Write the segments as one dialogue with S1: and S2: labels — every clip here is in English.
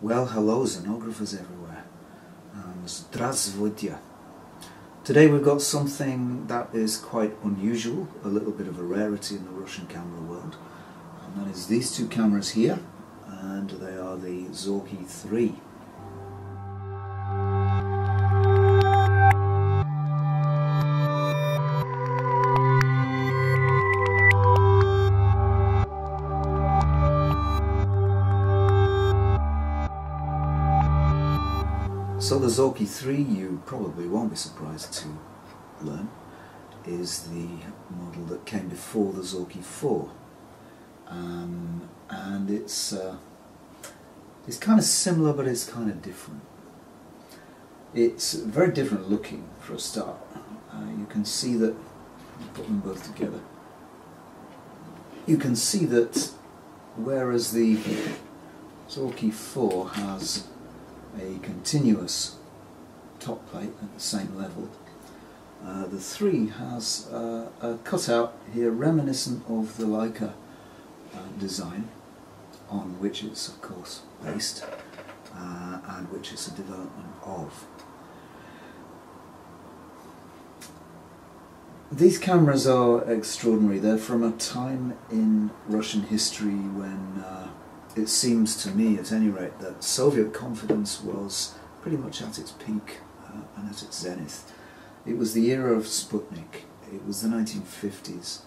S1: Well, hello, xenographers everywhere. Здравствуйте. Today we've got something that is quite unusual, a little bit of a rarity in the Russian camera world. And that is these two cameras here, and they are the Zorki 3. So the Zorki 3, you probably won't be surprised to learn, is the model that came before the Zorki 4. And it's kind of similar, but it's kind of different. It's very different looking for a start. You can see that, put them both together, you can see that whereas the Zorki 4 has a continuous top plate at the same level, the 3 has a cutout here reminiscent of the Leica design, on which it's of course based and which it's a development of. These cameras are extraordinary. They're from a time in Russian history when it seems to me, at any rate, that Soviet confidence was pretty much at its peak and at its zenith. It was the era of Sputnik. It was the 1950s.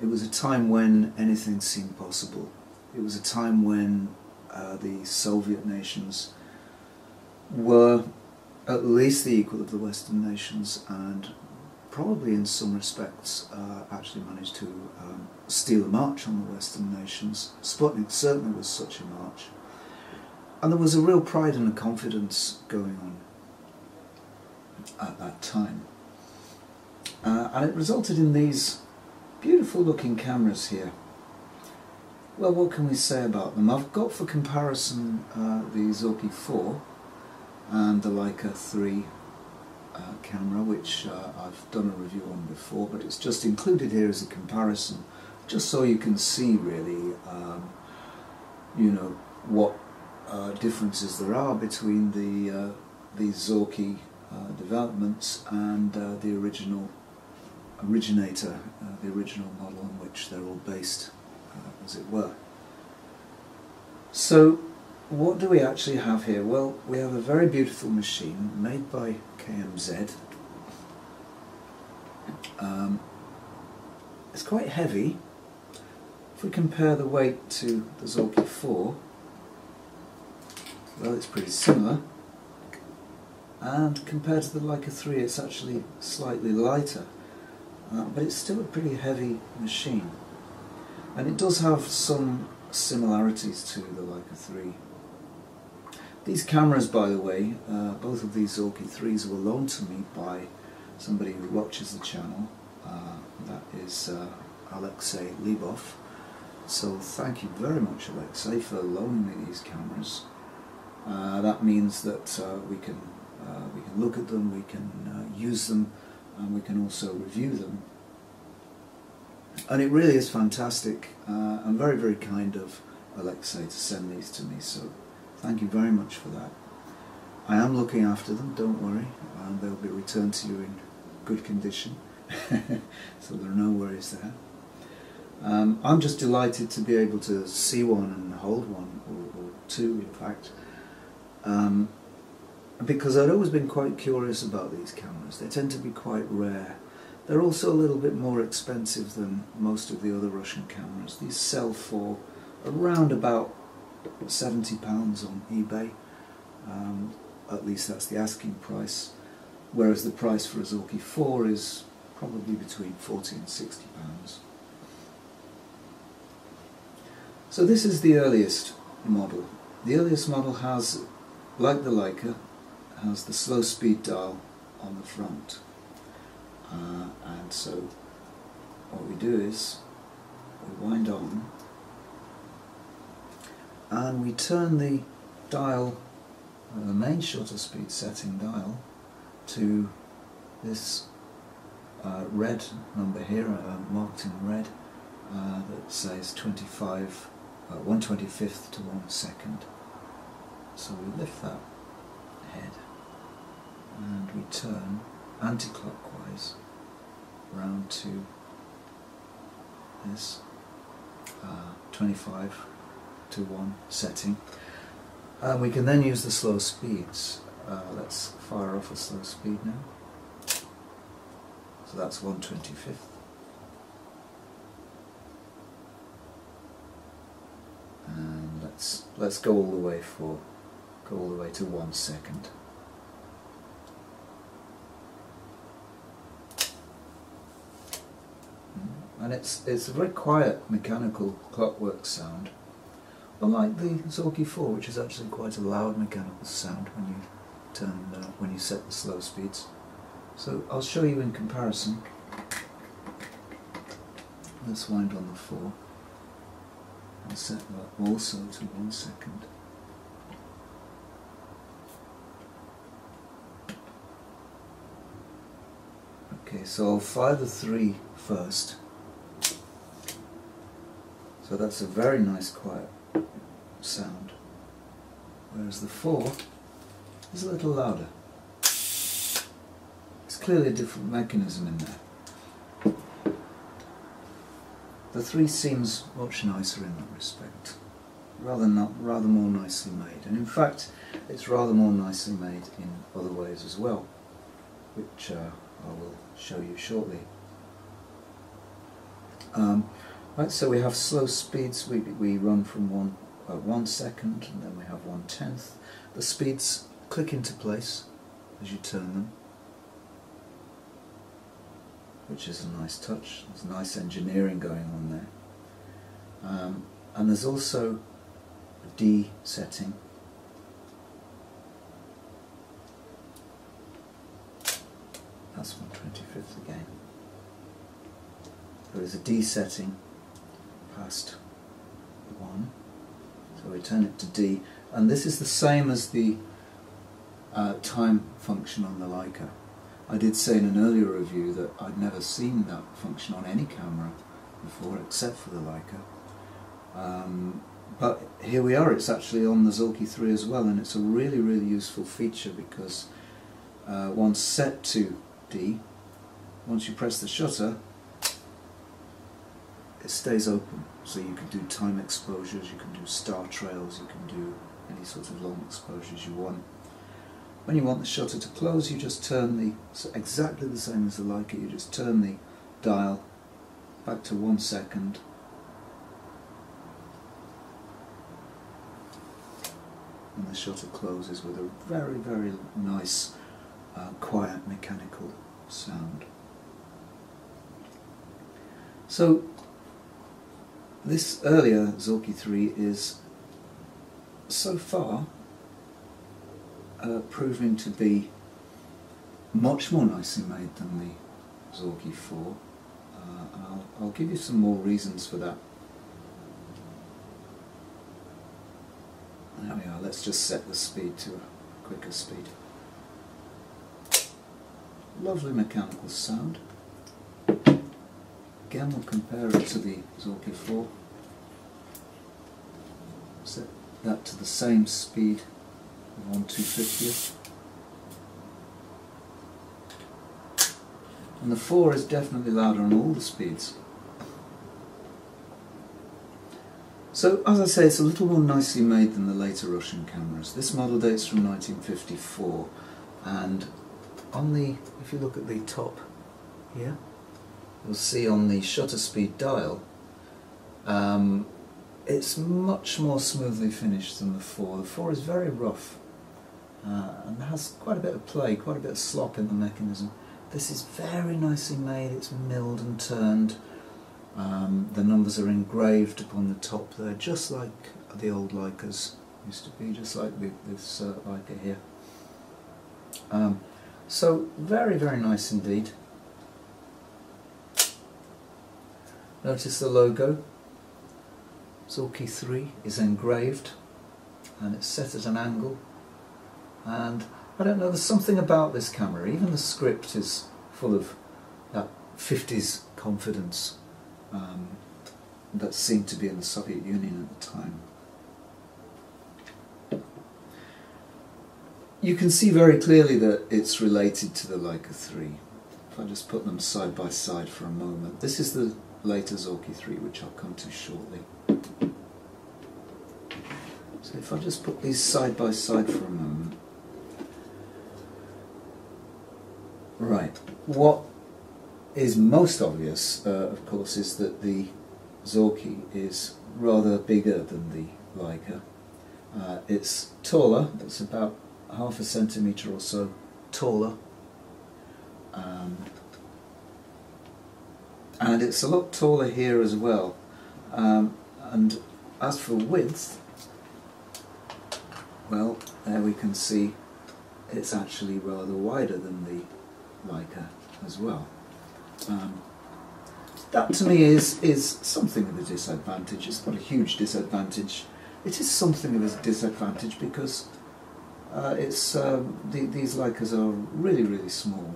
S1: It was a time when anything seemed possible. It was a time when the Soviet nations were at least the equal of the Western nations, and probably in some respects actually managed to steal a march on the Western nations. Sputnik certainly was such a march. And there was a real pride and a confidence going on at that time. And it resulted in these beautiful looking cameras here. Well, what can we say about them? I've got for comparison the Zorki 4 and the Leica 3 camera, which I've done a review on before, but it's just included here as a comparison, just so you can see really, you know, what differences there are between the Zorki developments and the originator, the original model on which they're all based, as it were. So what do we actually have here? Well, we have a very beautiful machine made by KMZ. It's quite heavy. If we compare the weight to the Zorki 4, well, it's pretty similar. And compared to the Leica 3, it's actually slightly lighter. But it's still a pretty heavy machine. And it does have some similarities to the Leica 3. These cameras, by the way, both of these Zorki 3s were loaned to me by somebody who watches the channel. That is Alexei Libov. So thank you very much, Alexei, for loaning me these cameras. That means that we can look at them, we can use them, and we can also review them. And it really is fantastic, and very, very kind of Alexei to send these to me. So thank you very much for that. I am looking after them, don't worry, and they'll be returned to you in good condition, so there are no worries there. I'm just delighted to be able to see one and hold one, or two in fact, because I'd always been quite curious about these cameras. They tend to be quite rare. They're also a little bit more expensive than most of the other Russian cameras. These sell for around about £70 on eBay, at least that's the asking price, whereas the price for a Zorki 4 is probably between £40 and £60. So this is the earliest model. The earliest model has, like the Leica, has the slow speed dial on the front. And so what we do is we wind on and we turn the dial, the main shutter speed setting dial, to this red number here, marked in red, that says 1/25th to 1 second. So we lift that head and we turn anti-clockwise round to this 25 to 1 setting. And we can then use the slow speeds. Let's fire off a slow speed now. So that's 1/25. And let's go all the way to 1 second. And it's a very quiet mechanical clockwork sound, unlike the Zorki 4, which is actually quite a loud mechanical sound when you when you set the slow speeds. So I'll show you in comparison. Let's wind on the 4 and set that also to 1 second. Okay, so I'll fire the 3 first. So that's a very nice quiet sound, whereas the 4 is a little louder. It's clearly a different mechanism in there. The 3 seems much nicer in that respect, rather more nicely made, and in fact it's rather more nicely made in other ways as well, which I will show you shortly. Right, so we have slow speeds. We run from 1 second, and then we have 1/10. The speeds click into place as you turn them, which is a nice touch. There's nice engineering going on there. And there's also a D setting. That's 1/25 again. There is a D setting past 1, so we turn it to D, and this is the same as the time function on the Leica. I did say in an earlier review that I'd never seen that function on any camera before except for the Leica, but here we are. It's actually on the Zorki 3 as well, and it's a really useful feature because once set to D, once you press the shutter, it stays open, so you can do time exposures, you can do star trails, you can do any sort of long exposures you want. When you want the shutter to close, you just turn exactly the same as the Leica, you just turn the dial back to 1 second, and the shutter closes with a very nice quiet mechanical sound. So this earlier Zorki 3 is so far proving to be much more nicely made than the Zorki 4, and I'll give you some more reasons for that. There we are. Let's just set the speed to a quicker speed. Lovely mechanical sound. Again, we'll compare it to the Zorki 4. Set that to the same speed of 1/250th. And the 4 is definitely louder on all the speeds. So, as I say, it's a little more nicely made than the later Russian cameras. This model dates from 1954, and if you look at the top here, you'll see on the shutter speed dial, it's much more smoothly finished than the 4. The 4 is very rough and has quite a bit of play, quite a bit of slop in the mechanism. This is very nicely made, it's milled and turned. The numbers are engraved upon the top there, just like the old Leicas used to be, just like this Leica here. So very nice indeed. Notice the logo, Zorki 3 is engraved and it's set at an angle, and I don't know, there's something about this camera, even the script is full of that 50s confidence that seemed to be in the Soviet Union at the time. you can see very clearly that it's related to the Leica 3. If I just put them side by side for a moment. This is the later Zorki 3, which I'll come to shortly. So if I just put these side by side for a moment. Right, what is most obvious, of course, is that the Zorki is rather bigger than the Leica. It's taller, it's about half a centimetre or so taller, and it's a lot taller here as well, and as for width, well, there we can see it's actually rather wider than the Leica as well. That to me is something of a disadvantage. It's not a huge disadvantage. It is something of a disadvantage because these Leicas are really, really small.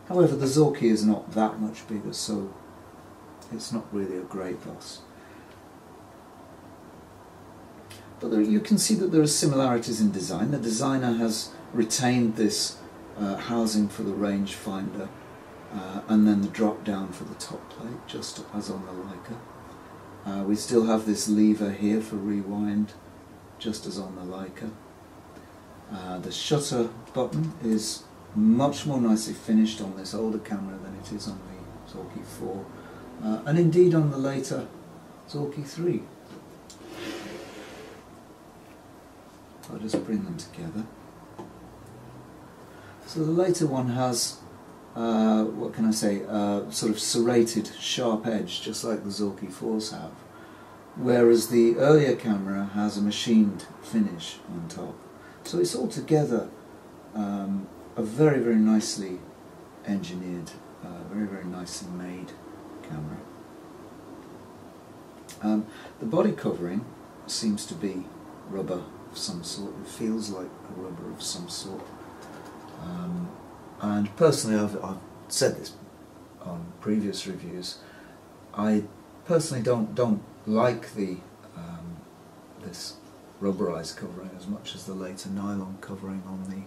S1: However, the Zorki is not that much bigger, so it's not really a great loss. But you can see that there are similarities in design. The designer has retained this housing for the rangefinder and then the drop down for the top plate, just as on the Leica. We still have this lever here for rewind, just as on the Leica. The shutter button is much more nicely finished on this older camera than it is on the Zorki 4, and indeed on the later Zorki 3. I'll just bring them together. So the later one has, what can I say, sort of serrated, sharp edge, just like the Zorki 4s have, whereas the earlier camera has a machined finish on top. So it's altogether a very, very nicely engineered, very, very nicely made camera. The body covering seems to be rubber of some sort. It feels like a rubber of some sort. And personally, I've said this on previous reviews, I personally don't like the this rubberized covering as much as the later nylon covering on the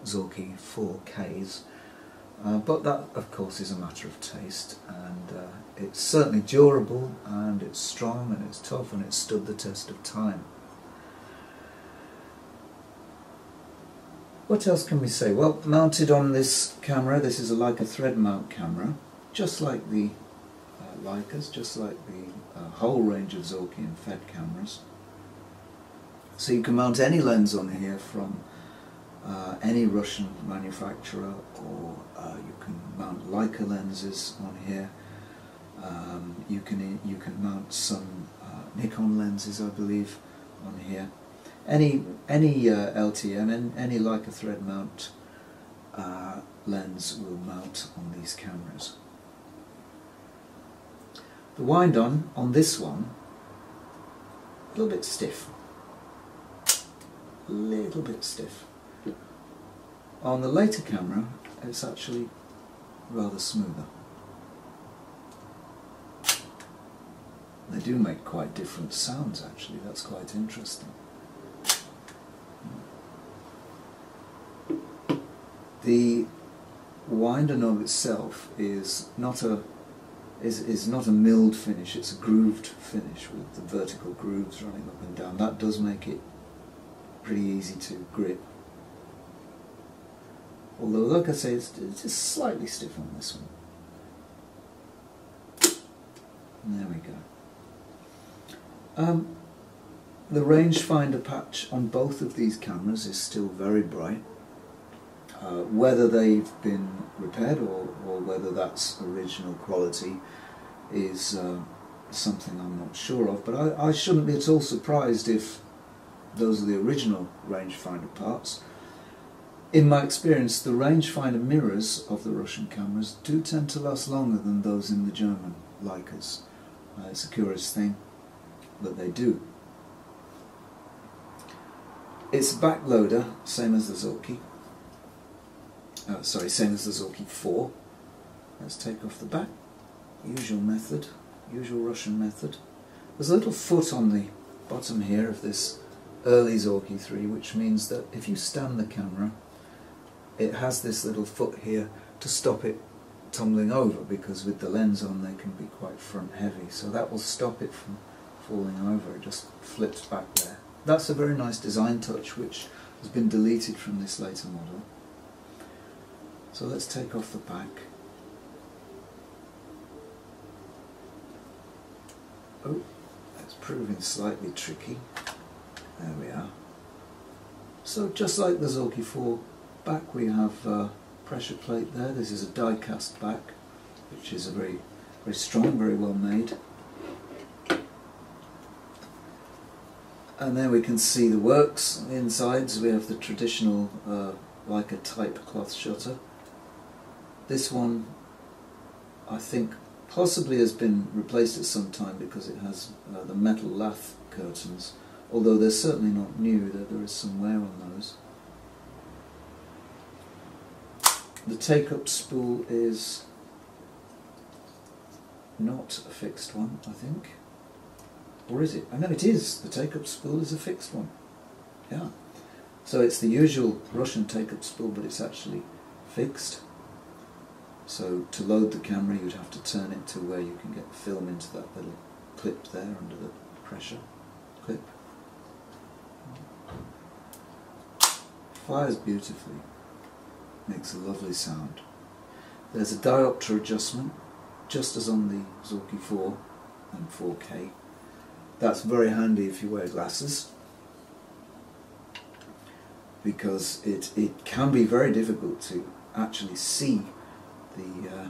S1: Zorki 4Ks, but that of course is a matter of taste, and it's certainly durable, and it's strong, and it's tough, and it's stood the test of time. What else can we say? Well, mounted on this camera, this is a Leica thread mount camera, just like the Leicas, just like the whole range of Zorki and Fed cameras. So you can mount any lens on here from any Russian manufacturer, or you can mount Leica lenses on here. You can mount some Nikon lenses, I believe, on here. Any LTM, any Leica thread mount lens will mount on these cameras. The wind on this one, a little bit stiff. Little bit stiff. On the later camera, it's actually rather smoother. They do make quite different sounds, actually. That's quite interesting. The winder knob itself is not a milled finish. It's a grooved finish with the vertical grooves running up and down. That does make it pretty easy to grip. Although, like I say, it's just slightly stiff on this one. There we go. The rangefinder patch on both of these cameras is still very bright. Whether they've been repaired or whether that's original quality is something I'm not sure of, but I shouldn't be at all surprised if those are the original rangefinder parts. In my experience, the rangefinder mirrors of the Russian cameras do tend to last longer than those in the German Leicas. It's a curious thing, but they do. It's a backloader, same as the Zorki. Same as the Zorki 4. Let's take off the back. Usual method, usual Russian method. There's a little foot on the bottom here of this early Zorki 3, which means that if you stand the camera, it has this little foot here to stop it tumbling over, because with the lens on they can be quite front heavy, so that will stop it from falling over. It just flips back there. That's a very nice design touch which has been deleted from this later model. So let's take off the back. Oh, that's proving slightly tricky. There we are. So just like the Zorki 4 back, we have a pressure plate there. This is a die cast back, which is a very strong, very well made. And then we can see the works on the insides. We have the traditional like a type cloth shutter. This one, I think, possibly has been replaced at some time because it has the metal lath curtains, although they're certainly not new, there is some wear on those. The take-up spool is not a fixed one, I think. Or is it? I know it is. The take-up spool is a fixed one. Yeah. So it's the usual Russian take-up spool, but it's actually fixed. So to load the camera, you'd have to turn it to where you can get the film into that little clip there under the pressure clip. Fires beautifully. Makes a lovely sound. There's a diopter adjustment, just as on the Zorki 4 and 4K. That's very handy if you wear glasses, because it can be very difficult to actually see the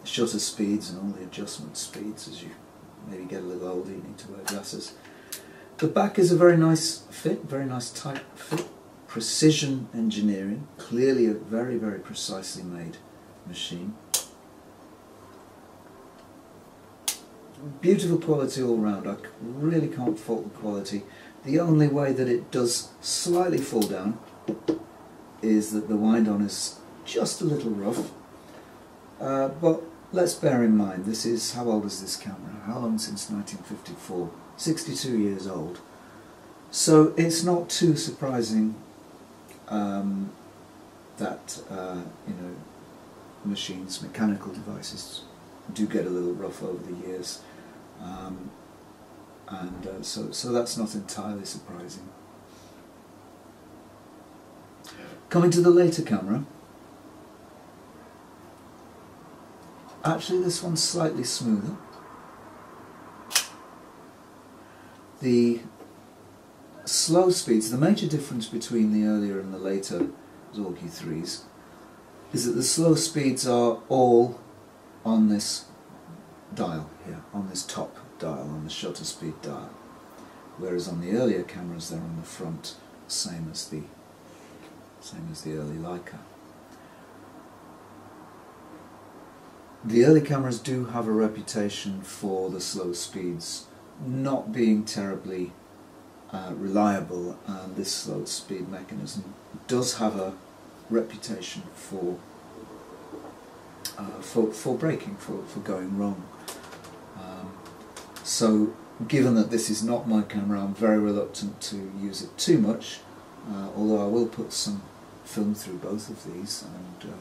S1: shutter speeds and all the adjustment speeds. As you maybe get a little older, you need to wear glasses. The back is a very nice fit, very nice tight fit. Precision engineering, clearly a very precisely made machine. Beautiful quality all round. I really can't fault the quality. The only way that it does slightly fall down is that the wind-on is just a little rough. But let's bear in mind, this is, how old is this camera? How long since 1954? 62 years old. So it's not too surprising that you know, machines, mechanical devices do get a little rough over the years, so that's not entirely surprising. Coming to the later camera, actually this one's slightly smoother. The slow speeds, the major difference between the earlier and the later Zorki 3s is that the slow speeds are all on this dial here, on this top dial, on the shutter speed dial, whereas on the earlier cameras they're on the front, same as the early Leica. The early cameras do have a reputation for the slow speeds not being terribly reliable, and this slow speed mechanism does have a reputation for breaking, for going wrong. So given that this is not my camera, I'm very reluctant to use it too much, although I will put some film through both of these and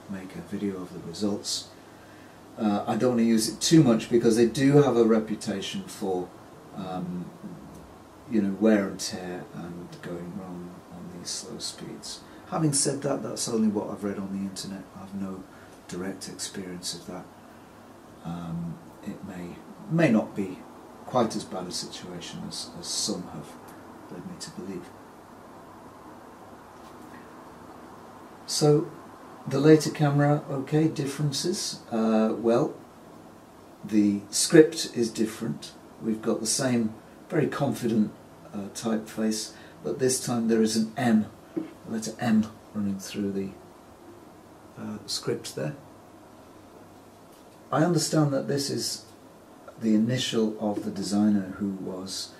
S1: make a video of the results. I don't want to use it too much because they do have a reputation for you know, wear and tear and going wrong on these slow speeds. Having said that, that's only what I've read on the internet. I have no direct experience of that. It may not be quite as bad a situation as some have led me to believe. So the later camera, okay, differences. Well, the script is different. We've got the same very confident typeface, but this time there is an M, a letter M running through the script there. I understand that this is the initial of the designer, who was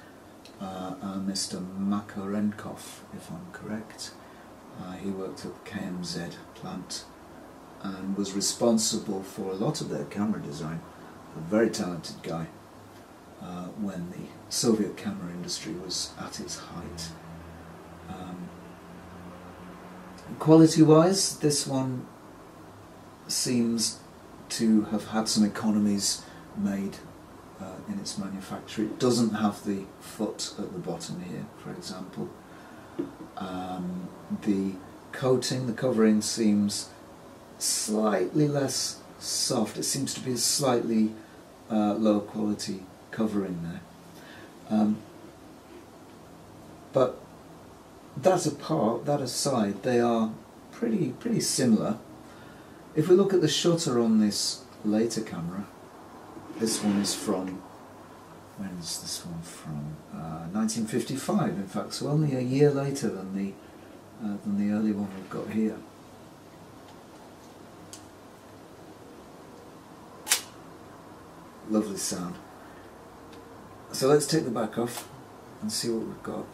S1: Mr. Makarenkov, if I'm correct. He worked at the KMZ plant and was responsible for a lot of their camera design. A very talented guy. when the Soviet camera industry was at its height. Quality-wise, this one seems to have had some economies made in its manufacture. It doesn't have the foot at the bottom here, for example. The coating, the covering, seems slightly less soft. It seems to be a slightly lower quality covering there. But that aside, they are pretty similar. If we look at the shutter on this later camera, this one is from, when is this one from? 1955, in fact, so only a year later than the early one we've got here. Lovely sound. So let's take the back off and see what we've got.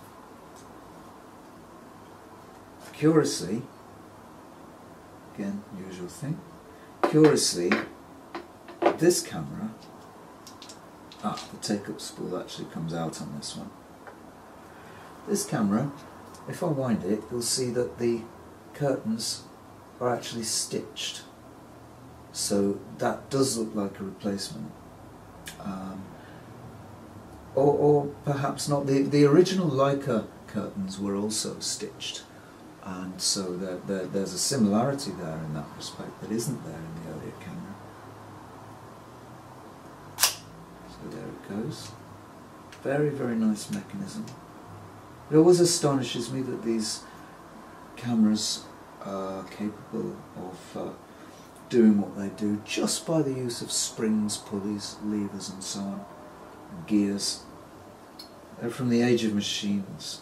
S1: Curiously, again, usual thing, curiously, this camera, the take-up spool actually comes out on this one. This camera, if I wind it, you'll see that the curtains are actually stitched. So that does look like a replacement. Or perhaps not. The original Leica curtains were also stitched. And so there's a similarity there in that respect that isn't there in the earlier camera. So there it goes. Very, very nice mechanism. It always astonishes me that these cameras are capable of doing what they do just by the use of springs, pulleys, levers and so on, and gears. They're from the age of machines.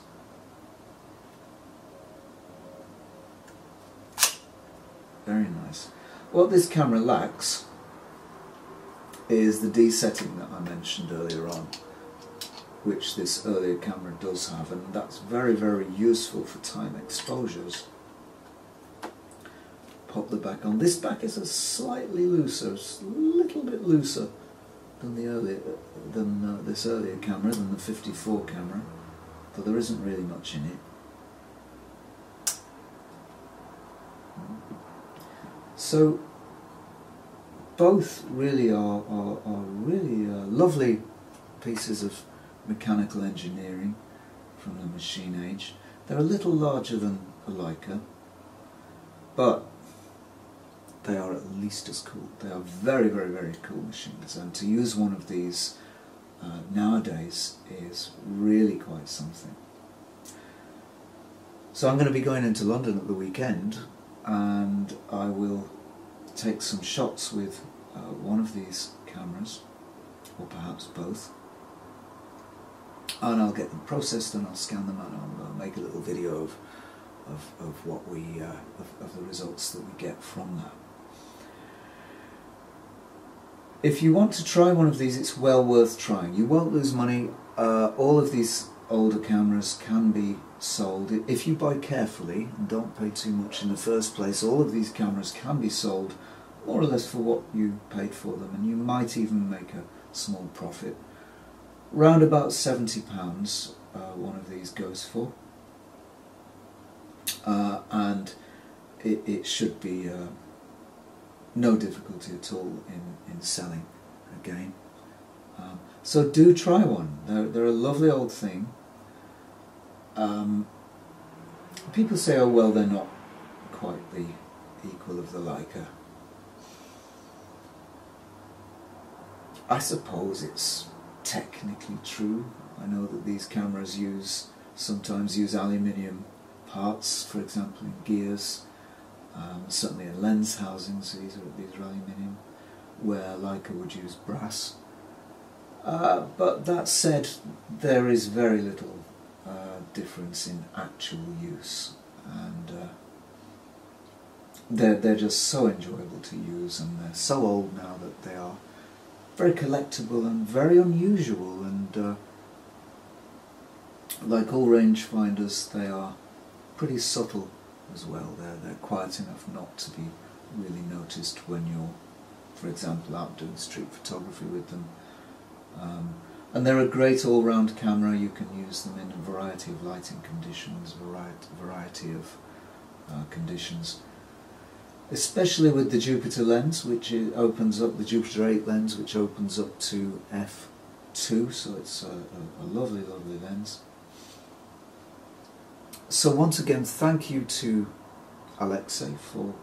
S1: Very nice. What this camera lacks is the desetting that I mentioned earlier on, which this earlier camera does have, and that's very, very useful for time exposures. Pop the back on. This back is a slightly looser, a little bit looser than this earlier camera, than the 54 camera, though there isn't really much in it. So both really are really lovely pieces of mechanical engineering from the machine age. They're a little larger than a Leica, but they are at least as cool. They are very, very, very cool machines, and to use one of these nowadays is really quite something. So I'm going to be going into London at the weekend, and I will take some shots with one of these cameras, or perhaps both, and I'll get them processed and I'll scan them and I'll make a little video of what of the results that we get from that. If you want to try one of these, it's well worth trying. You won't lose money. All of these older cameras can be sold. If you buy carefully and don't pay too much in the first place, all of these cameras can be sold more or less for what you paid for them, and you might even make a small profit. Round about £70 one of these goes for, and it should be no difficulty at all in selling again. So do try one. They're a lovely old thing. People say, oh well, they're not quite the equal of the Leica. I suppose it's technically true. I know that these cameras sometimes use aluminium parts, for example in gears, certainly in lens housings. These are aluminium, where Leica would use brass. But that said, there is very little difference in actual use, and they're just so enjoyable to use, and they're so old now that they are very collectible and very unusual, and like all rangefinders, they are pretty subtle as well. They're quiet enough not to be really noticed when you're, for example, out doing street photography with them. And they're a great all-round camera. You can use them in a variety of lighting conditions, variety of conditions. Especially with the Jupiter lens, which opens up, the Jupiter 8 lens, which opens up to f2, so it's a lovely, lovely lens. So once again, thank you to Alexei for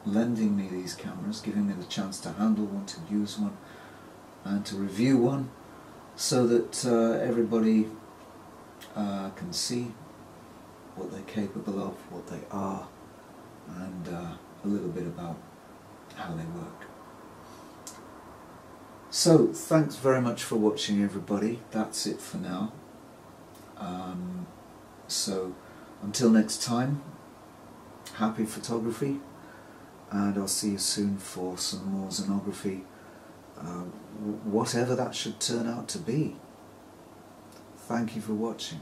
S1: lending me these cameras, giving me the chance to handle one, to use one, and to review one, so that everybody can see what they're capable of, what they are, and a little bit about how they work. So, thanks very much for watching, everybody. That's it for now. So, until next time, happy photography, and I'll see you soon for some more xenography, whatever that should turn out to be. Thank you for watching.